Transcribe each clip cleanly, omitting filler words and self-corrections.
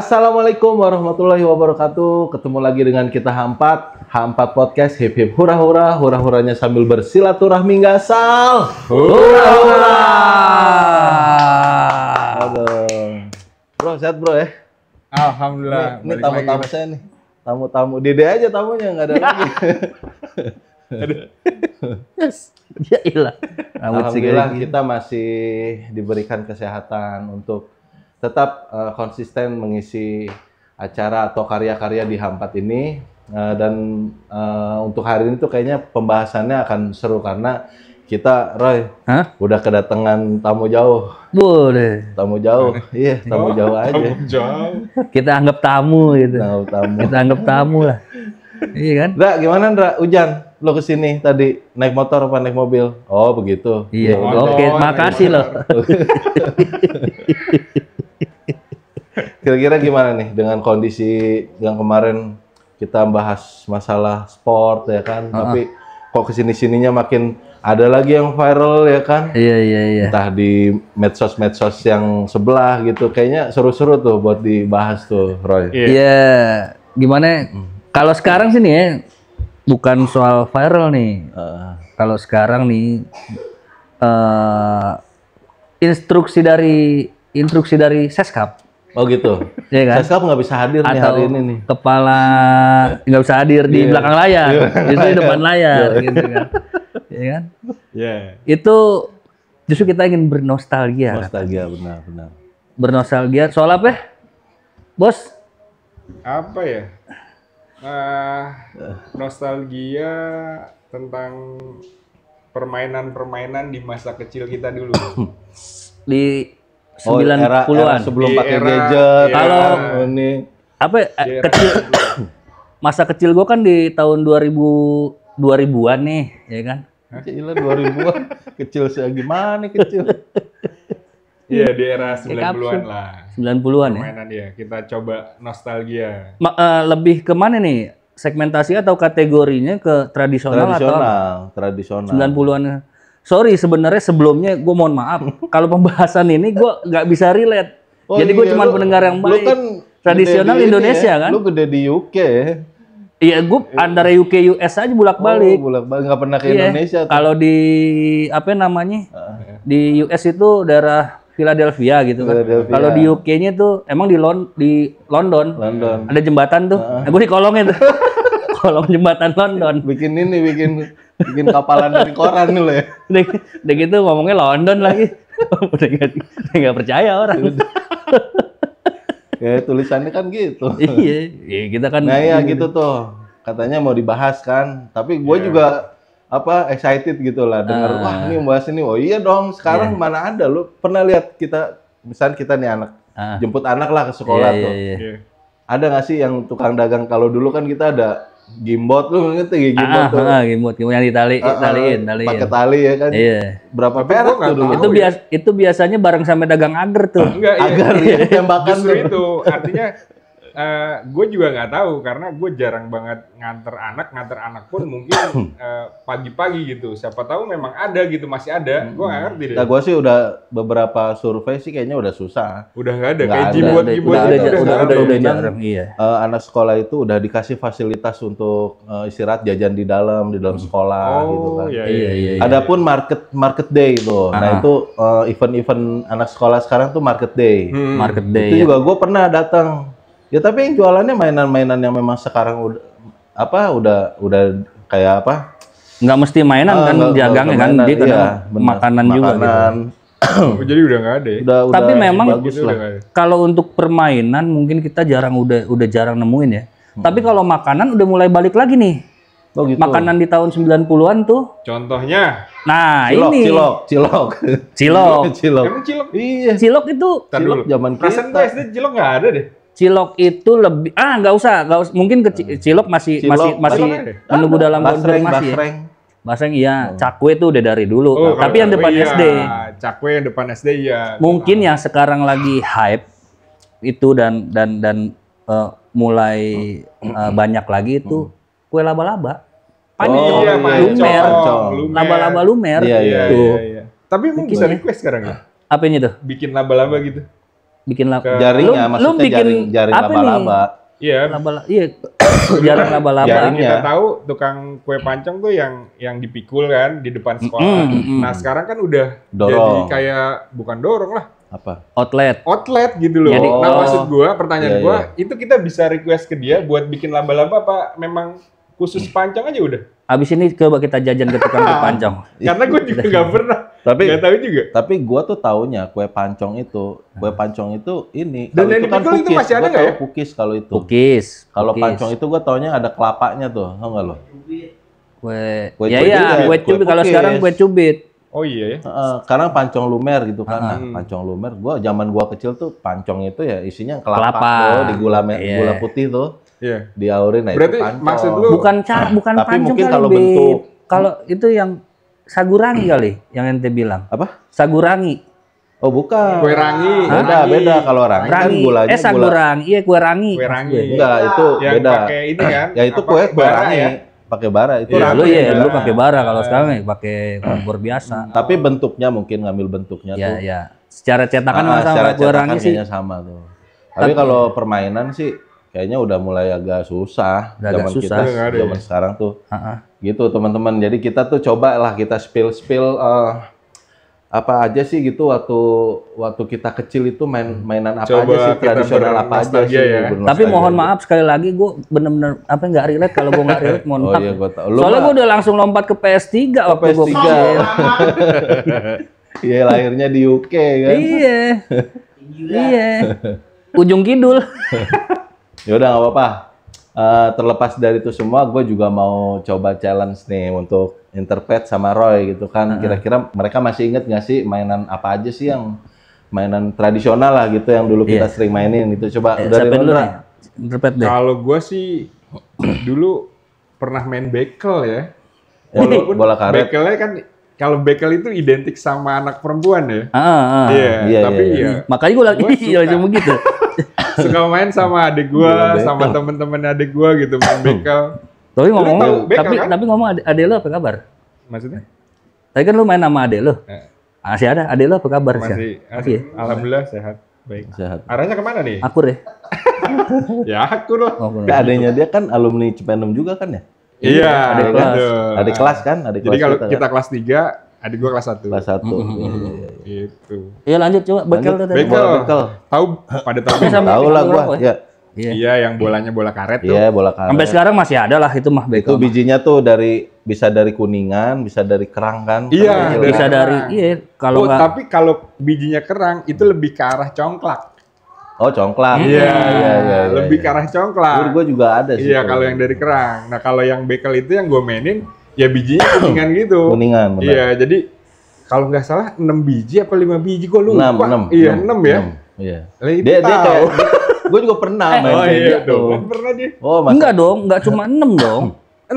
Assalamualaikum warahmatullahi wabarakatuh. Ketemu lagi dengan kita H4 Podcast. Hip hip hura hura, hura huranya sambil bersilaturahmi ngasal. Hura hura. Aduh. Bro, sehat bro ya? Alhamdulillah. Ini tamu-tamu saya nih. Tamu-tamu. Dede aja tamunya, nggak ada lagi. Yes. Ya ilah. Alhamdulillah kita masih diberikan kesehatan untuk tetap konsisten mengisi acara atau karya-karya di H4 ini. Dan untuk hari ini tuh kayaknya pembahasannya akan seru karena kita, Roy, udah kedatangan tamu jauh. Boleh. Tamu jauh, iya tamu jauh aja. Tamu jauh. Kita anggap tamu gitu. Tamu. Kita anggap tamu lah. Iya kan? Ndra, gimana Ndra? Hujan, lo kesini tadi naik motor apa naik mobil? Oh begitu. Iya. Oh, Oke, makasih loh. Kira-kira gimana nih dengan kondisi yang kemarin kita bahas masalah sport ya kan? Tapi kok kesini-sininya makin ada lagi yang viral ya kan? Iya. Entah di medsos-medsos yang sebelah gitu. Kayaknya seru-seru tuh buat dibahas tuh, Roy. Iya. Gimana? Kalau sekarang sini ya, bukan soal viral nih. Kalau sekarang nih, instruksi dari Seskap. Oh gitu. Iya kan? Seskap nggak bisa hadir nih hari ini nih. Kepala nggak bisa hadir di belakang layar, itu di depan layar, gitu kan? Iya kan? Iya. Itu justru kita ingin bernostalgia. Nostalgia benar-benar. Bernostalgia soal apa? Bos? Apa ya? Nostalgia tentang permainan-permainan di masa kecil kita dulu. Di Oh, era 90-an. sebelum Di pakai era- gadget. Kalau ini apa Di era kecil masa kecil gua kan di tahun 2000-an nih, ya kan? gila 2000-an. Kecil segimana kecil. Iya, di era Kapsul. 90-an lah. 90-an ya. Permainan ya, kita coba nostalgia. Lebih ke mana nih? Segmentasi atau kategorinya ke tradisional atau Tradisional. 90-an? Sorry, sebenarnya sebelumnya gue mohon maaf. Kalau pembahasan ini gue nggak bisa relate. Oh Jadi gue iya, cuma lu- pendengar yang lu baik. kan Tradisional gede di ini Indonesia ya. kan? Lu gede di UK ya. Iya, gue antara UK US aja bolak-balik. Oh, bolak-balik nggak pernah ke Iya. Indonesia tuh. Kalau di apa namanya? Di US itu daerah Philadelphia gitu kan. Philadelphia. Kalau di UK-nya tuh emang di London. London. Ada jembatan tuh. Nah, gue di kolongnya tuh. Kolong jembatan London. Bikin bikin kapalan dari koran dulu ya. Udah gitu ngomongnya London lagi. udah nggak percaya orang. Ya tulisannya kan gitu. Iya, kita kan. Nah ya gitu tuh. Katanya mau dibahas kan. Tapi gue juga excited gitu lah dengar wah ini membahas ini. Oh iya dong, sekarang mana ada lu pernah lihat misalnya kita nih anak jemput anak lah ke sekolah tuh. Iya. Ada nggak sih yang tukang dagang kalau dulu kan kita ada gimbot lu ngerti ya gimbot tuh. Gimut yang ditaliin. Pakai tali ya kan. Iya. Berapa Tapi gua perak nggak tuh dulu? tahu. Itu biasanya bareng sama dagang agar tuh. Enggak, iya. Agar ya tembakan Justru tuh. itu artinya gue juga nggak tahu karena gue jarang banget nganter anak pun mungkin pagi-pagi gitu. Siapa tahu memang ada gitu, masih ada. Gue nggak ngerti deh. Nah, gue sih udah beberapa survei sih kayaknya udah susah. Udah nggak ada. Nggak Kayak ada. jimbot Udah gitu ada. udah nggak ada. Udah jarang, iya. Anak sekolah itu udah dikasih fasilitas untuk istirahat jajan di dalam sekolah gitu kan. Iya. Adapun market day itu. Nah, itu event-event anak sekolah sekarang tuh market day. Market day. Itu juga gue pernah datang. Ya tapi yang jualannya mainan-mainan yang memang sekarang udah kayak apa? Nggak mesti mainan kan jagangnya kan, mainan, dia kadang iya, benar. makanan juga gitu. Oh, jadi udah nggak ada ya? Tapi memang bagus Itu lah. udah nggak ada. kalau untuk permainan mungkin kita udah jarang nemuin ya. Tapi kalau makanan udah mulai balik lagi nih. Oh gitu. Makanan di tahun 90-an tuh. Contohnya, Nah, Cilok. Cilok. emang cilok? Iya. Cilok itu Tar Cilok dulu. zaman Perasaan kita. gue SD cilok nggak ada deh. Cilok itu lebih nggak usah mungkin cilok masih Cilok, menunggu dalam konfirmasi. basreng. Basreng iya, cakwe itu udah dari dulu. Oh, Tapi yang depan iya. SD. Cakwe yang depan SD ya. Mungkin yang sekarang lagi hype itu dan mulai banyak lagi itu kue laba-laba. Oh, iya, lumer. lumer. Laba-laba lumer. Iya, iya, Tuh. Iya. Tapi emang bisa request sekarang ya? Apanya tuh? Bikin laba-laba gitu. bikin Jaringnya, lu maksudnya bikin jaring apa nih? laba-laba. Iya. Iya. Jaring laba-laba. Jaring. Kita tahu tukang kue pancong tuh yang dipikul kan di depan sekolah. Nah sekarang kan udah jadi Dorong. kayak bukan dorong lah, Apa? Outlet. outlet gitu loh. Jadi- Nah maksud gua, pertanyaan Iya, gua, itu kita bisa request ke dia buat bikin laba-laba apa memang khusus pancong aja udah? Abis ini coba kita jajan ke tukang kue pancong. Karena gua juga nggak pernah, Tapi nggak tahu juga. tapi gua tuh taunya kue pancong itu ini. Dan Kalau yang dipikul itu masih ada Gua nggak tahu ya? Pukis kalau itu. Cookies. Kalau cookies. pancong itu gua taunya ada kelapanya tuh, tau nggak lo? Kue Kue ya cubit ya, ya, kue kue cubit. Kalau cookies. sekarang kue cubit. Oh iya ya. Sekarang pancong lumer gitu kan. Nah, pancong lumer. Zaman gua kecil tuh pancong itu ya isinya kelapa, Kelapa. tuh, di gula Iya. gula putih tuh. Iya. Diaurin, nah Berarti itu pancong. maksud lu Bukan bukan Tapi pancong mungkin kali, kalau Beb. bentuk- Kalau itu yang sagurangi kali, yang ente bilang. apa? Sagurangi. Oh bukan. Kue rangi. Beda kalau rangi kan Rangi. gulanya gula. sagurangi. Iya, kue rangi. Kue rangi. Enggak, itu yang beda. pakai ini kan? Ya itu apa, kue bara rangi. ya? Pakai bara itu Iya, Lu rangi. ya, lu Nah. pakai bara. Kalau sekarang ya pakai kompor biasa. Tapi bentuknya mungkin ngambil bentuknya Ya, tuh. ya. Secara cetakan Ah, sama secara kue cetakan rangi sih. kayaknya sama tuh. Tapi kalau permainan sih kayaknya udah mulai agak susah. Udah agak Zaman susah. kita, Udah nggak ada zaman ya? sekarang tuh. Heeh. Gitu teman-teman. Jadi kita tuh cobalah kita spill apa aja sih gitu waktu kita kecil itu mainan apa Coba aja sih kita tradisional apa aja bernostalgia sih. ya. bernostalgia Tapi mohon gitu. maaf sekali lagi, gue bener-bener apa nggak relate. Kalau gue nggak relate, mohon Oh maaf. iya gua tahu. Lu Soalnya mah gue udah langsung lompat ke PS3 waktu gue PS3. kecil. Iya lahirnya di UK kan. Iya. Iya. Ujung kidul. Ya udah nggak apa-apa. Terlepas dari itu semua, gue juga mau coba challenge nih untuk Interpret sama Roy gitu kan. Kira-kira mereka masih inget nggak sih mainan apa aja sih yang mainan tradisional lah gitu yang dulu kita sering mainin itu. Coba dari Siapa dulu Nondra. nih? Interpret deh. Kalau gue sih dulu pernah main bekel ya. Bola karet. Bekelnya kan, kalau bekel itu identik sama anak perempuan ya. Iya. Iya, Tapi iya. ya Makanya gue lagi Gua suka. langsung begitu. suka main sama adik Bola gua, bekel. sama temen-temen adik gua gitu main bekel. Tapi ngomong, tahu bekel kan? tapi ngomong adek lo apa kabar? Maksudnya? Tadi kan lu main sama adek lo. Eh. Masih ada, adek lo apa kabar sih? Masih, alhamdulillah sehat. Baik. Sehat. Arahnya kemana nih? Akur ya? Ya aku loh. Oh, bener. Nah, adanya dia kan alumni Cipendem juga kan ya? Iya, adik kelas. gitu. Adik kelas kan? Adik Jadi kelas kalau kan? kita kelas 3, adik gua kelas 1. Kelas 1. Gitu. Iya lanjut coba bekel tuh tadi. Bekel. Bekel. Tahu pada tahu. Sama Tahu lah bekel gua. apa ya? Ya. Iya. Iya, yang bolanya bola karet tuh. Iya, bola karet. Sampai sekarang masih ada lah itu mah Itu bekel. bijinya tuh bisa dari kuningan, bisa dari kerang kan? Iya, Kerang kecil Bisa kan? dari iya kalau Oh, nggak tapi kalau bijinya kerang itu lebih ke arah congklak. Oh, congklak. Iya, lebih iya. ke arah congklak. Gue juga ada sih. Iya, kalau yang dari kerang. Nah, kalau yang bekel itu yang gue mainin, ya bijinya kuningan gitu. Kuningan, benar. Iya, jadi kalau nggak salah 6 biji apa 5 biji gue lupa. 6. Iya, 6 ya. Iya. Lah, itu Dia tahu. kayak gue juga pernah main Oh kayak iya gitu. dong, kan pernah dia. Oh, mas enggak dong, enggak cuma 6 dong.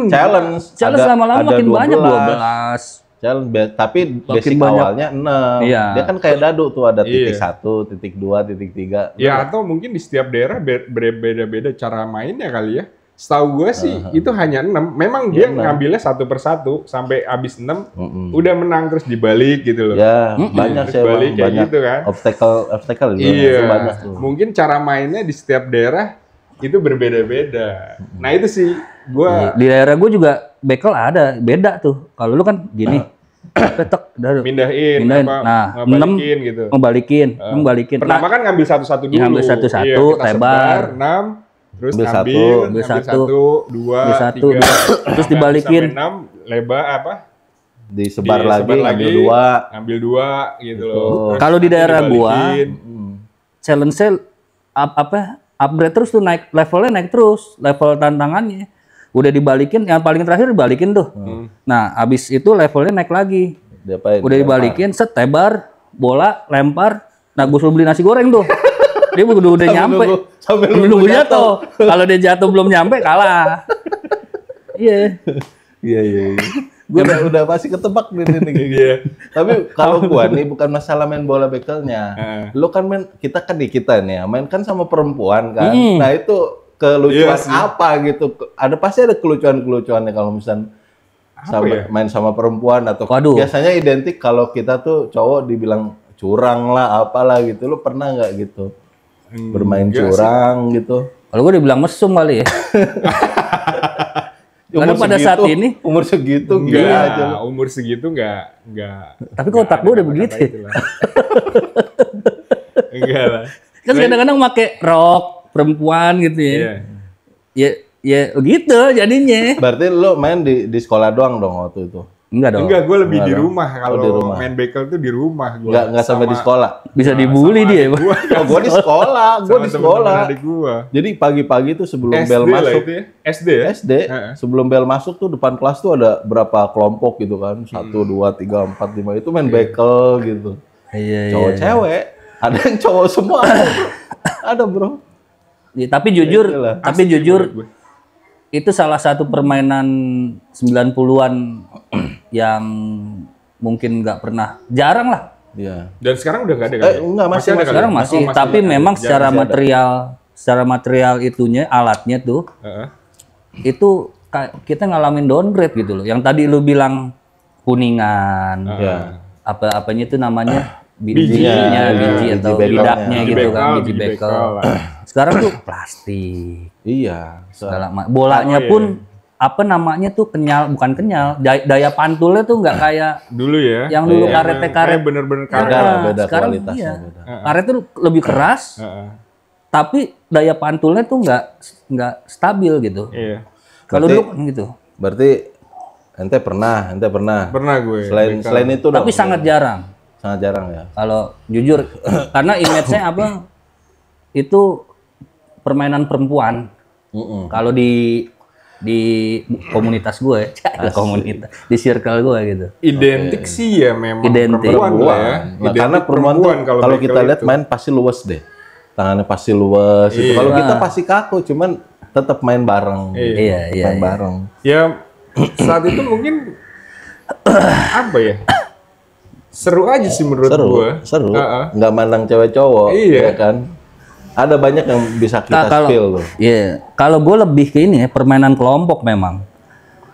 challenge. Challenge Ada- lama-lama ada makin banyak 12. 12. Challenge, tapi Makin basic banyak. awalnya 6. Iya. Dia kan kayak dadu tuh ada titik Iya. 1, titik 2, titik 3. Ya atau mungkin di setiap daerah berbeda-beda cara mainnya kali ya. Setahu gue sih itu hanya 6. Memang dia Iya, 6. ngambilnya satu persatu sampai habis 6 Mm-mm. udah menang terus dibalik gitu loh. Ya, banyak Terus sih emang, balik kayak banyak gitu kan. obstacle juga Iya. banyak tuh. Mungkin cara mainnya di setiap daerah itu berbeda-beda. Nah itu sih gua Di daerah gue juga bekel ada, beda tuh. Kalau lu kan gini, petek, dah mindahin, Mindahin. apa Nah, ngebalikin gitu. ngebalikin. Pertama kan ngambil satu-satu dulu. Iya, ngambil satu-satu, Iya, kita tebar. sebar, 6, terus Ambil ngambil, satu, ambil ngambil satu, 1, 2, ambil satu, 3, terus dibalikin. 6, lebar apa? Disebar Disebar lagi, ngambil 2. Ngambil 2 gitu loh. Terus Kalau di nanti daerah gua, dibalikin. Challenge-nya upgrade terus tuh, naik levelnya, naik terus level tantangannya. Udah dibalikin, yang paling terakhir dibalikin tuh. Nah, abis itu levelnya naik lagi. Diapain? Udah dibalikin, set, tebar, bola, lempar. Nah, gue suruh beli nasi goreng tuh. Dia udah nyampe. Sambil Nunggu jatuh. Kalau dia jatuh belum nyampe, kalah. Iya. Iya, iya. Gue udah pasti ketebak nih kayak gitu. Iya. Tapi kalau gua nih bukan masalah main bola bekelnya. Lu kan main, kita nih ya, main kan sama perempuan kan. Nah itu kelucuan Iya sih. apa gitu. Pasti ada kelucuan-kelucuannya kalau misalnya ya? main sama perempuan atau Waduh. biasanya identik kalau kita tuh cowok dibilang curang lah apalah gitu. Lu pernah nggak gitu? bermain curang gitu. Kalau gue dibilang mesum kali ya. Karena pada saat ini umur segitu Enggak, gila aja. umur segitu enggak. Tapi kok otak gue udah begitu ya? Enggak lah. Kan kadang-kadang pakai rok perempuan gitu ya. Iya. Ya gitu jadinya. Berarti lo main di sekolah doang dong waktu itu? Enggak dong. Enggak, gue lebih di Enggak rumah. Kalau di rumah. main bekel tuh di rumah gue. Enggak sampai di sekolah. Bisa dibully dia. Gua, Oh, gue di sekolah, gue di sekolah. Adik gua. Jadi pagi-pagi tuh sebelum SD bel lah masuk, itu ya. SD ya? SD, sebelum bel masuk tuh depan kelas tuh ada berapa kelompok gitu kan, 1, 2, 3, 4, 5 itu main bekel gitu. Iya. Cowok cewek, ada yang cowok semua ada bro. Ya, tapi jujur, itulah. tapi Asik sih jujur menurut gue. itu salah satu permainan 90-an yang mungkin nggak pernah, jarang lah. Iya. Dan sekarang udah nggak ada kan? Enggak, masih ada kali? Sekarang masih, Oh, tapi ada. memang Jarang secara material itunya, alatnya tuh, Heeh. itu kita ngalamin downgrade gitu loh. Yang tadi lu bilang kuningan, Iya. apanya itu namanya Bijinya, biji biji atau bekelnya. bidaknya gitu kan, biji biji bekel. lah. Sekarang tuh plastik. Iya. Bolanya Oh, iya. pun apa namanya tuh kenyal, bukan kenyal, daya pantulnya tuh nggak kayak Dulu ya. yang dulu karet bener-bener Beda karet. lah, beda sekarang kualitasnya. iya. Beda. Karet tuh lebih keras, Heeh. tapi daya pantulnya tuh nggak stabil gitu. Iya. Kalau Berarti- dulu kan gitu. Berarti ente pernah. Pernah gue. Selain itu dong. Tapi sangat jarang. sangat jarang ya. Kalau jujur, karena image-nya apa? Itu permainan perempuan. Kalau di komunitas gue, komunitas, di circle gue gitu. Identik sih ya memang Identik. perempuan lah ya. Nah, karena perempuan tuh kalau kita bekel lihat itu. main pasti luwes deh. Tangannya pasti luwes. Itu. Kalau kita pasti kaku, cuman tetap main bareng. Iya, iya. Main bareng. Ya saat itu mungkin apa ya? Seru aja sih menurut gue. Seru. Heeh. Nggak mandang cewek cowok, Iya. ya kan? Ada banyak yang bisa kita spill loh. Iya, kalau gue lebih ke ini ya, permainan kelompok memang.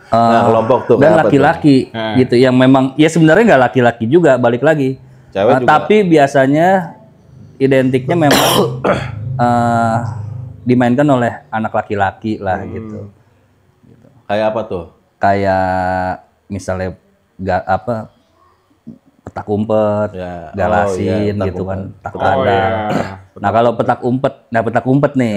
Nah, kelompok tuh Dan kayak apa tuh? laki-laki gitu, yang memang ya sebenarnya nggak laki-laki juga, balik lagi. Cewek juga. Tapi biasanya identiknya memang dimainkan oleh anak laki-laki lah gitu. Kayak apa tuh? Kayak misalnya petak umpet, Ya. galasin petak gitu kan, umpet. petak Oh kandang. ya. Nah kalau petak umpet nih,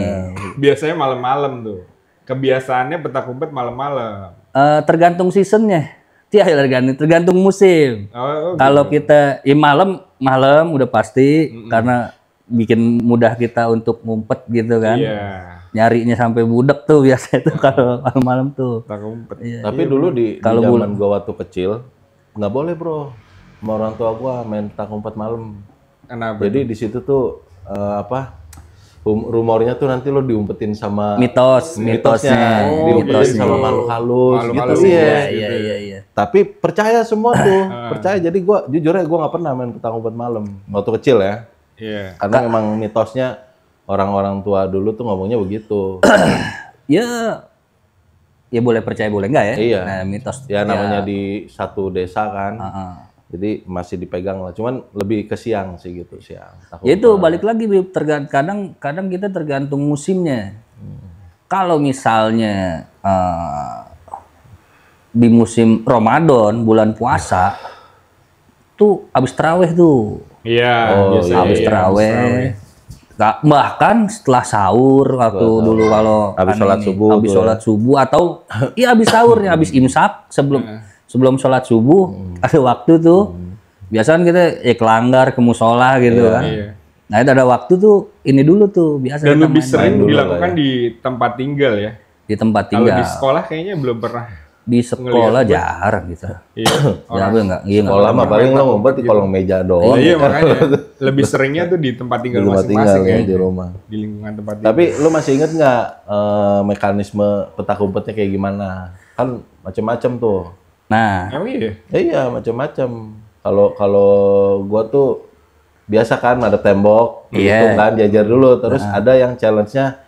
Biasanya malam-malam tuh. Kebiasaannya petak umpet malam-malam. tergantung seasonnya, tergantung musim. Oh, Kalau kita malam udah pasti karena bikin mudah kita untuk ngumpet gitu kan. iya. Nyarinya sampai budek tuh biasa itu kalau malam tuh. Petak umpet. Tapi dulu di Kalau zaman gua waktu kecil nggak boleh bro, sama orang tua gua main petak umpet malam. Kenapa? Jadi di situ tuh rumornya tuh nanti lo diumpetin sama Mitosnya. diumpetin sama makhluk halus Makhluk gitu halus. sih. Iya. Tapi percaya semua tuh, percaya. Jadi gua jujur ya gua nggak pernah main petak umpet malam waktu kecil ya. Iya. Karena memang mitosnya orang-orang tua dulu tuh ngomongnya begitu. Ya boleh percaya boleh enggak ya? Iya. Nah, mitos. Ya namanya di satu desa kan. Heeh. Jadi masih dipegang lah. Cuman lebih ke siang sih gitu, siang. Ya itu balik lagi Bib. Kadang kita tergantung musimnya. Kalau misalnya di musim Ramadan, bulan puasa, tuh habis taraweh tuh. Iya, Oh, biasanya Habis iya, taraweh. Bahkan setelah sahur waktu dulu kalau Habis sholat subuh habis tuh sholat subuh atau iya habis sahurnya, habis imsak sebelum sholat subuh ada waktu tuh. Biasanya kita kelanggar ke musola gitu kan. Iya. Nah itu ada waktu tuh ini dulu tuh biasa Dan kita lebih main sering dulu dilakukan lah ya. di tempat tinggal ya. di tempat Kalau tinggal. di sekolah kayaknya belum pernah. Di sekolah jarang gitu. Iya. Ya enggak, iya enggak. Sekolah mah paling lo ngumpet di kolong meja doang. Iya makanya lebih seringnya tuh di tempat tinggal Di rumah tinggal masing-masing ya, ya. di rumah. Di lingkungan tempat tinggal. Tapi lu masih inget nggak mekanisme petak umpetnya kayak gimana? Kan macem-macem tuh. Nah, Emang iya? Iya macem-macem. Kalau gua tuh biasa kan ada tembok, Iya. gitu kan diajar dulu. Terus ada yang challenge-nya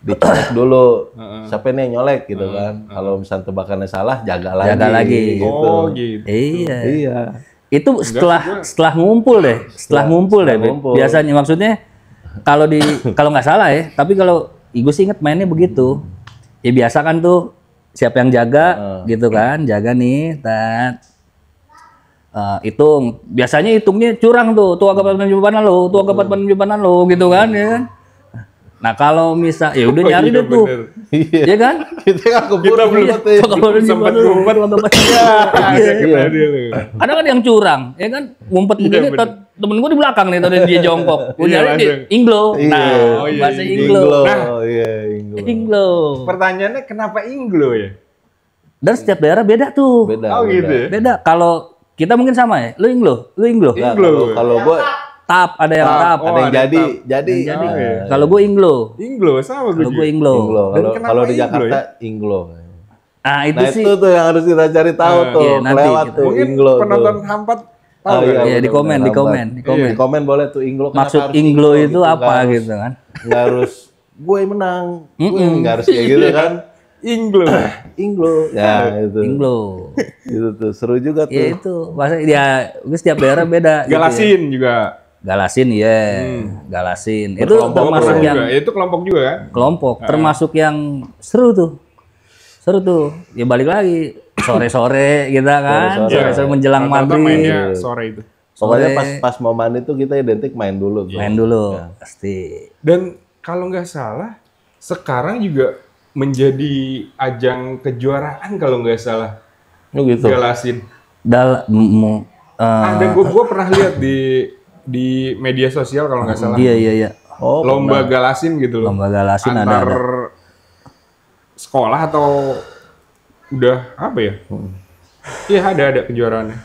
dicek dulu. Siapa nih yang nyolek gitu kan? Kalau misalnya tebakannya salah, jaga lagi. Jaga lagi. Gitu. Oh gitu. iya. Iya. Itu setelah ngumpul deh, setelah ngumpul deh. Bib. ngumpul. Biasanya maksudnya kalau nggak salah ya, tapi kalau gue sih inget mainnya begitu. Ya biasa kan tuh siapa yang jaga gitu kan, jaga nih, hitung. Biasanya hitungnya curang tuh agak penjumpanan lo, gitu kan ya kan. Nah kalau misal ya udah nyari deh tuh, ya kan? Kita nggak keburu sempat ngumpet. Ada kan yang curang, ya kan? Ngumpet begini, temen gue di belakang nih, tadi dia jongkok. Gue nyari di Inglo. Nah, bahasa Inglo. Inglo. Pertanyaannya kenapa Inglo ya? Dan setiap daerah beda tuh. Oh gitu ya? Beda. Kalau kita mungkin sama ya. Lu Inglo. Kalau gue Tap, ada yang tap. ada yang jadi. Kalau gue Inglo. Inglo sama gue. Kalau gue Inglo. Kalau di Jakarta Inglo. Nah itu sih. Itu tuh yang harus kita cari tahu tuh. Iya, nanti Kelewat gitu. tuh Mungkin Inglo. penonton Hampat tahu ya? Iya, di komen. Di komen boleh tuh Inglo. Maksud Inglo itu apa gitu kan? Nggak harus gue menang. Gue nggak harus kayak gitu kan. Inglo. Ya itu. Inglo. Itu tuh seru juga tuh. Ya itu. Bahasa ya setiap daerah beda. Galasin juga. Galasin ya, Galasin. Itu Termasuk yang itu kelompok juga kan? Kelompok, termasuk yang seru tuh. Ya balik lagi sore-sore kita kan, sore-sore menjelang maghrib. Mainnya sore itu. Pokoknya pas mau mandi tuh kita identik main dulu. Main dulu, pasti. Dan kalau nggak salah, sekarang juga menjadi ajang kejuaraan kalau nggak salah. Oh gitu. Galasin. Ada gue pernah lihat di media sosial kalau nggak salah. Iya. Oh, lomba Galasin gitu loh. Lomba Galasin antar ada. Sekolah atau udah apa ya? Iya ada kejuaraannya.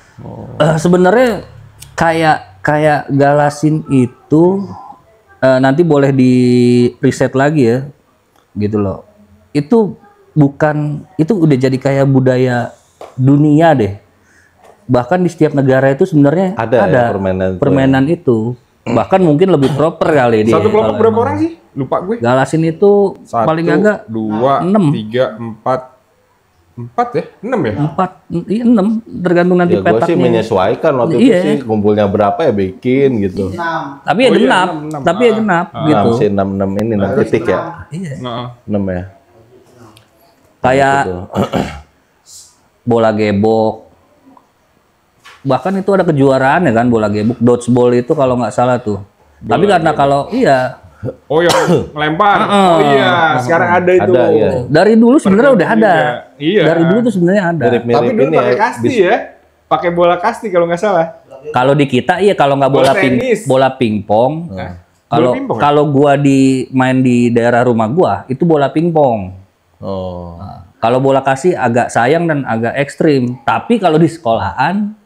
Sebenarnya kayak Galasin itu nanti boleh di riset lagi ya, gitu loh. Itu udah jadi kayak budaya dunia deh. Bahkan di setiap negara itu sebenarnya ada ya, permainan itu. Bahkan mungkin lebih proper kali dia. Satu kelompok berapa orang sih? Lupa gue. Galasin itu 1, paling agak 2, 3, 4 ya? 6 ya? 6 tergantung nanti ya, petaknya. Gue sih menyesuaikan waktu itu sih kumpulnya berapa ya bikin gitu. Tapi ya genap, gitu. Si 6 ini 6 titik ya. Iya. 6 ya. Kayak bola gebok. Bahkan itu ada kejuaraan ya kan, bola gebok, dodgeball itu kalau nggak salah tuh. Tapi karena kalau oh yang ngelempar. Oh iya, sekarang ada itu. Iya. Dari dulu sebenarnya udah ada. Iya. Dari dulu tuh sebenarnya ada. Mirip-mirip Tapi dulu ini pakai kasti ya. Pakai bola kasti kalau nggak salah. Kalau di kita kalau nggak bola pingpong. Kalau gua main di daerah rumah gua itu bola pingpong. Oh. Kalau bola kasti agak sayang dan agak ekstrim. Tapi kalau di sekolahan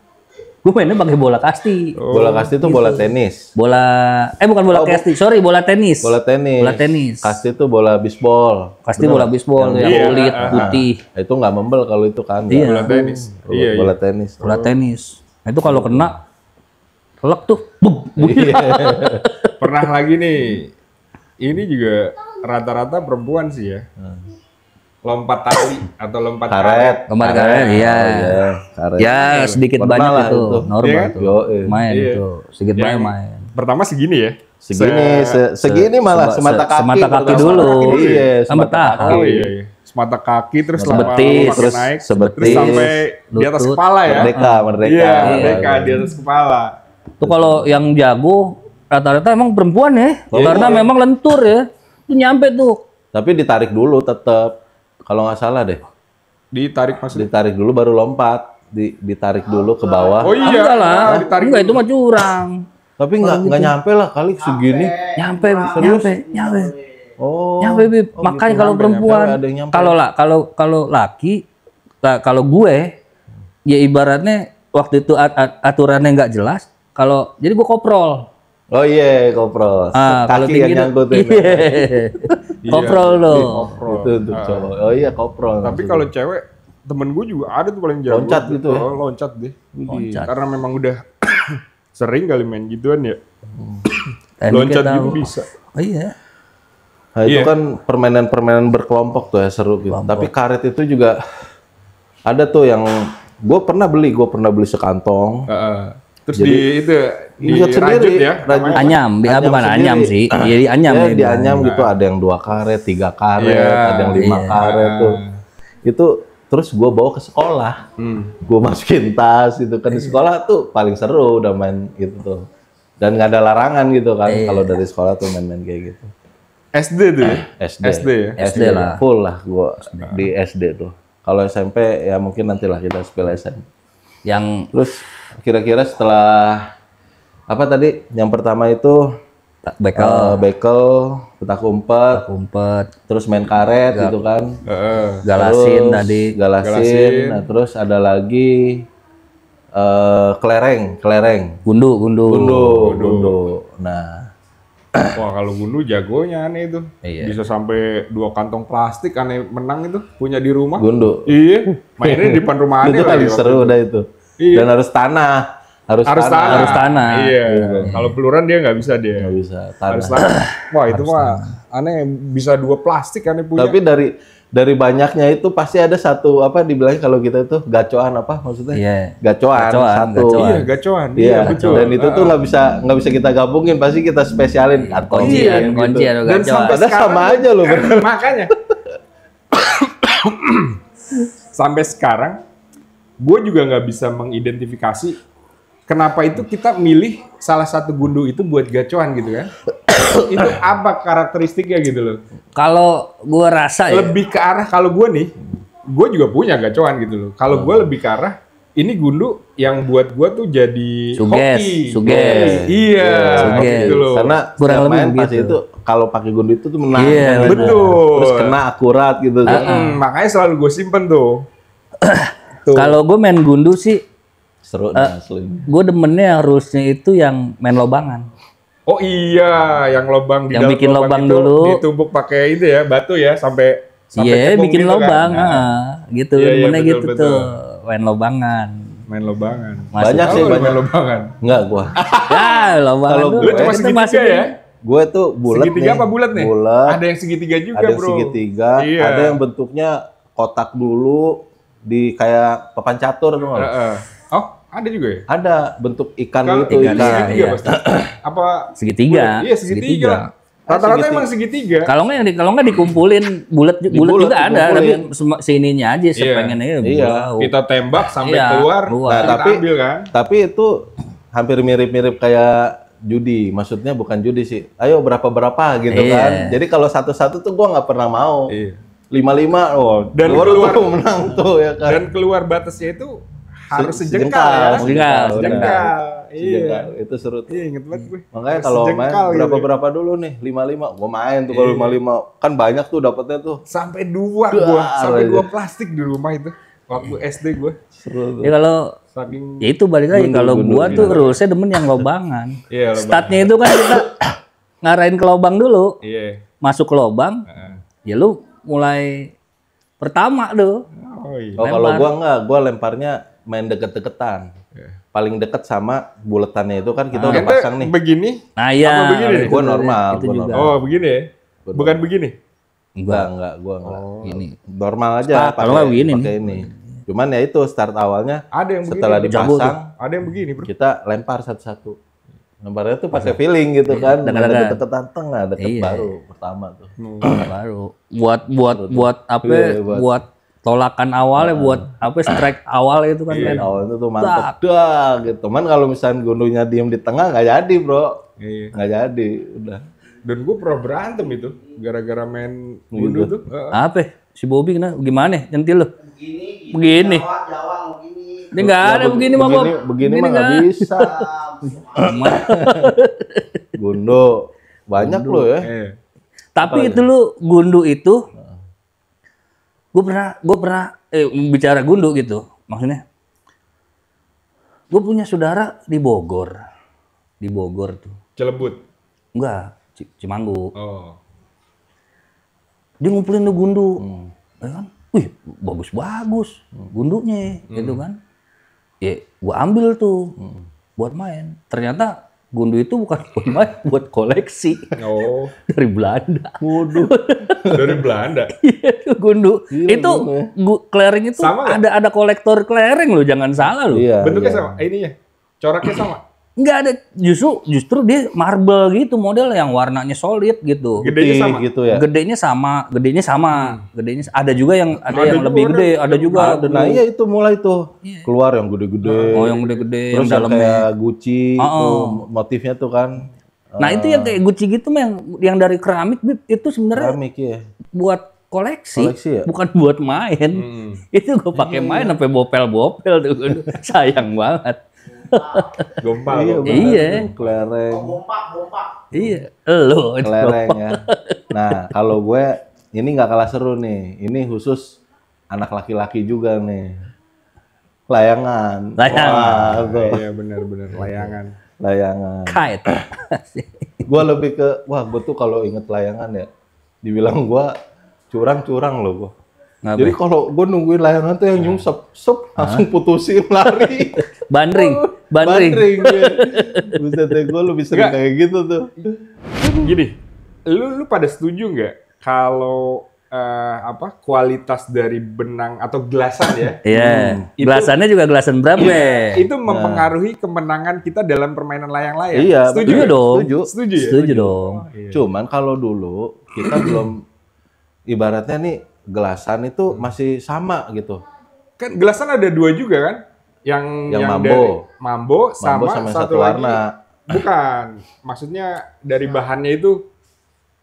gue mainnya pakai bola kasti. Bola kasti itu bola tenis. Bukan bola kasti, sorry, bola tenis. Bola tenis. Kasti itu bola bisbol. Kasti bola bisbol yang kulit putih. Itu nggak membel kalau itu kan. Bola tenis. Bola tenis. Bola tenis. Itu kalau kena telek tuh. Pernah lagi nih. Ini juga rata-rata perempuan sih ya. Lompat tali atau lompat karet. Lompat karet, iya. Karet. Ya, sedikit banyak itu. Normal Iya, tuh. Main itu. Sedikit banyak main. Pertama segini ya. Segini malah semata kaki. Semata kaki dulu. Iya, semata kaki. Oh iya. Semata kaki terus Sebetis, terus naik sebetis, terus sampai di atas kepala ya. Merdeka. Iya, merdeka di atas kepala. Tuh kalau yang jago rata-rata emang perempuan ya. Karena memang lentur ya. Itu nyampe tuh. Tapi ditarik dulu tetap. Kalau nggak salah deh. Ditarik maksudnya? Ditarik dulu baru lompat. Ditarik dulu ke bawah. Oh iya. Enggak lah. Ditarik Enggak, itu mah curang. Tapi nggak nyampe lah kali segini. Nyampe. Oh. Nyampe, Bib. Makanya gitu, kalau perempuan, kalau laki, kalau gue, ya ibaratnya waktu itu aturannya nggak jelas. Jadi gue koprol. Oh iya, koprol. Kalau Kaki tinggi yang nyangkut. Koprol loh. Itu untuk cowok. Oh iya, koprol. Tapi kalau cewek, temen gue juga ada tuh paling jago. Loncat gitu ya? Loncat deh. Loncat. Karena memang udah sering kali main gituan ya. Loncat juga bisa. Oh iya. Nah, itu kan permainan-permainan berkelompok tuh ya, seru gitu. Tapi karet itu juga ada tuh yang gue pernah beli sekantong. Terus jadi, Ingat sendiri Rajut ya, Rajut. Anyam, bukan sendiri. anyam sih. Jadi anyam Ya, ya. di anyam gitu ada yang 2 karet, 3 karet, Iya, ada yang 5 karet tuh. Itu terus gue bawa ke sekolah. Gue masukin tas gitu kan di sekolah tuh paling seru udah main gitu tuh. Dan nggak ada larangan gitu kan kalau dari sekolah tuh main-main kayak gitu. SD tuh ya? SD ya? SD lah. Full lah gue di SD tuh. Kalau SMP ya mungkin nantilah kita spill SMP. Yang Terus kira-kira setelah apa tadi? Yang pertama itu bekel, bekel, petak umpet, terus main karet gitu kan. galasin Terus tadi. Galasin. Nah, terus ada lagi kelereng. Gundu. Nah, Wah kalau gundu jagonya aneh itu. Iya. Bisa sampai 2 kantong plastik aneh menang itu. Punya di rumah. gundu. Iya. Mainnya di depan rumah aneh Itu lagi paling waktu seru itu. udah itu. Iya. Dan harus tanah. Harus tanah. Iya. Kalau peluran dia nggak bisa dia. Nggak bisa tanah. Harus tanah. Wah itu mah aneh bisa 2 plastik aneh punya. Tapi dari banyaknya itu pasti ada satu apa dibilang kalau kita itu gacoan apa maksudnya? Iya. Gacoan satu. Iya gacoan. Iya, betul. dan itu tuh nggak bisa kita gabungin, pasti kita spesialin Kuncian, gitu. kuncian, Dan gacoan. sampai Padahal sama aja loh. Makanya. Sampai sekarang, gue juga nggak bisa mengidentifikasi kenapa itu kita milih salah satu gundu itu buat gacoan gitu kan? Itu apa karakteristiknya gitu loh? Kalau gua rasa ya, Lebih ke arah kalau gue nih, gue juga punya gacoan gitu loh. Kalau gue lebih ke arah ini gundu yang buat gue tuh jadi hoki. Suges. Iya, Suges. gitu loh. Karena Kurang setiap lebih main pasti begitu. itu kalau pakai gundu itu tuh menang. Iya, kan. betul. Terus kena akurat gitu kan. Makanya selalu gue simpen tuh. Tuh. kalau gue main gundu sih, Seru nih asli. gue demennya harusnya itu yang main lobangan. Oh iya, yang lobang di Yang dalam bikin lobang itu dulu. ditumbuk pakai itu ya, batu ya sampai Iya, cekung bikin gitu lobang, kan. gitu. Iya, iya, Demennya betul, gitu betul. tuh, main lobangan. Main lobangan. Banyak Tahu sih, lu banyak. main lobangan. Enggak gua. Ya, lobangan Kalau tuh. gue Lu cuma itu segitiga masih ya? Gue tuh bulat Segitiga nih. apa bulat nih? Bulat. Ada yang segitiga juga, Ada yang Bro. segitiga, Iya. ada yang bentuknya kotak dulu di kayak papan catur tuh. Heeh. Oh, ada juga ya? Ada bentuk ikan Kalau gitu, ikan ikan. segitiga iya. pasti. Apa? Segitiga. Iya, segitiga. Rata-rata Segitiga. emang segitiga. Kalau nggak dikumpulin bulat Dibulet, juga ada, tapi dikumpulin. seininya aja sepengennya Iya. Kita tembak sampai Iya, keluar, keluar. kita Nah, tapi- ambil kan. Tapi itu hampir mirip-mirip kayak judi. Maksudnya bukan judi sih. Ayo berapa-berapa gitu Iya. kan. Jadi kalau satu-satu tuh gua nggak pernah mau. Iya. 5-5, oh. Dan keluar keluar- tuh menang tuh ya kan. Dan keluar batasnya itu harus Sejengkal, sejengkal ya. sejengkal, Sejengkal. Sejengkal. Iya. Itu seru tuh. Iya, inget banget gue. Makanya Harus kalau main sejengkal gitu ya. berapa-berapa dulu nih, 5-5, gua main tuh kalau 5-5. Kan banyak tuh dapetnya tuh. Sampai 2 Duar gua, sampai aja. 2 plastik di rumah itu. Waktu SD gua. Seru tuh. Ya kalau Saking ya itu balik lagi Gundu, kalau gundu, gua tuh gitu. rulesnya demen yang lobangan. Iya, lobangan. Startnya itu kan kita ngarahin ke lobang dulu, Iya. masuk ke lobang, ya lu mulai pertama tuh. Oh iya. Oh, kalau lempar. gua enggak, gua lemparnya main deket-deketan. Paling deket sama buletannya itu kan kita udah Ente pasang nih. begini? Nah ya, Apa begini? itu Gua tuh, normal, itu gua juga. Oh, begini ya? Bukan begini? Enggak, gua enggak. Ini. Normal aja Start, kalau nggak begini pakai ini. Cuman ya itu start awalnya Ada yang begini. setelah Bro. dipasang Ada yang begini, Bro. kita lempar satu-satu. Lemparnya tuh pakai feeling gitu kan. Deket-deket. Deket-deketan tengah, deket Iya. baru pertama tuh. Baru buat apa? Iya, Buat tolakan awalnya, buat apa? Strike awal itu kan. Main kan. awalnya tuh mantep dah gitu. Man kalau misalnya gundunya diem di tengah nggak jadi bro. Iya. Nggak jadi, udah. Dan gue pernah berantem itu gara-gara main gundu tuh. Apa? Si Bobby gimana? Nyentil lu? Begini. Ini nggak ada begini mah Bob. Begini mah nggak bisa. Gundu banyak loh ya. Iya. Tapi itu lu gundu itu, gue pernah bicara gundu gitu, maksudnya, gue punya saudara di Bogor tuh, Celebut. enggak, Cimanggu, Oh. dia ngumpulin tuh gundu, ya kan, wih bagus gundunya, gitu kan, ya gue ambil tuh buat main, ternyata gundu itu bukan buat main, buat koleksi Oh. dari Belanda. Waduh. Dari Belanda. Iya, gundu. Itu kelereng itu Sama nggak? ada kolektor kelereng loh, jangan salah loh. Iya. Bentuknya iya. sama. Ininya. Coraknya sama. Nggak ada, justru dia marble gitu model yang warnanya solid gitu. Gedenya sama. gitu ya. Gedenya sama. Ada juga yang lebih gede, ada juga. Nah iya itu mulai tuh keluar yang gede-gede. Oh, yang gede-gede, Terus yang dalamnya. kayak Gucci tuh motifnya tuh kan. Nah, itu yang kayak Gucci gitu mah yang dari keramik Bib, itu sebenarnya Keramik ya. buat koleksi Ya? bukan buat main. Itu gue pakai main sampai bopel-bopel tuh. Sayang banget. Gompal. Iya. Kelereng. Iya, lo Kelereng ya. Nah, kalau gue ini nggak kalah seru nih. Ini khusus anak laki-laki juga nih. Layangan. Wah, tuh. Iya benar-benar Layangan. kite. Gue lebih ke, gue tuh kalau inget layangan ya, dibilang gue curang-curang loh gue. Ngapain? Jadi kalau gue nungguin layangan tuh yang nyungsep, langsung putusin lari. Bandring. Ya. Buset deh, gue lebih sering kayak gitu tuh. Gini, lu pada setuju nggak kalau kualitas dari benang atau gelasan ya? Iya. Gelasannya juga gelasan berapa? Itu mempengaruhi kemenangan kita dalam permainan layang-layang. Iya, setuju Setuju nggak? dong. Setuju ya? Setuju dong. Cuman kalau dulu kita belum, ibaratnya nih gelasan itu masih sama gitu. Kan gelasan ada dua juga kan? Yang Mambo. dari Mambo sama yang satu lagi. warna. Bukan, maksudnya dari bahannya itu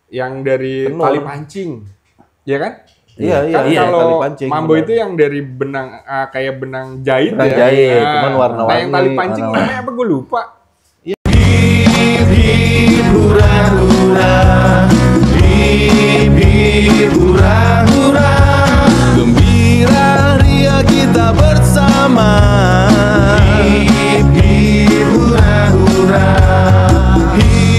yang dari Tenun. tali pancing. Ya kan? Iya, Kan iya, kalau tali pancing. Mambo benar. itu yang dari benang kayak benang jahit Benang ya. jahit, cuman warna-warni, Nah, yang tali pancing warna-warni. namanya apa gue lupa. Gembira ria kita bersama. Hip hip hura hura. Hip